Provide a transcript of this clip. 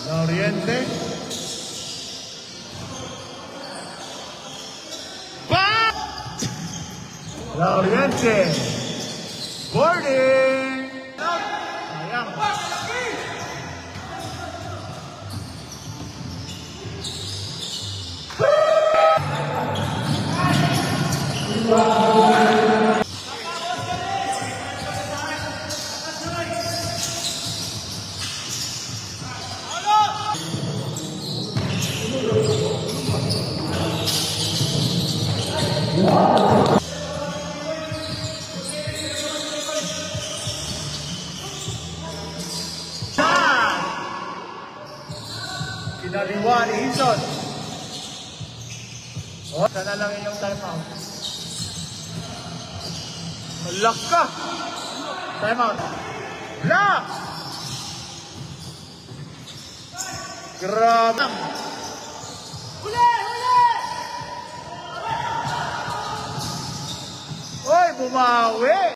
Oriente. Back! Oriente. Boarding. Sayang. Kinaliwa ni Hinson. O, sana lang yung time out. Malak ka. Time out. Block! Grabe. Huli! Huli! Oy, bumawi!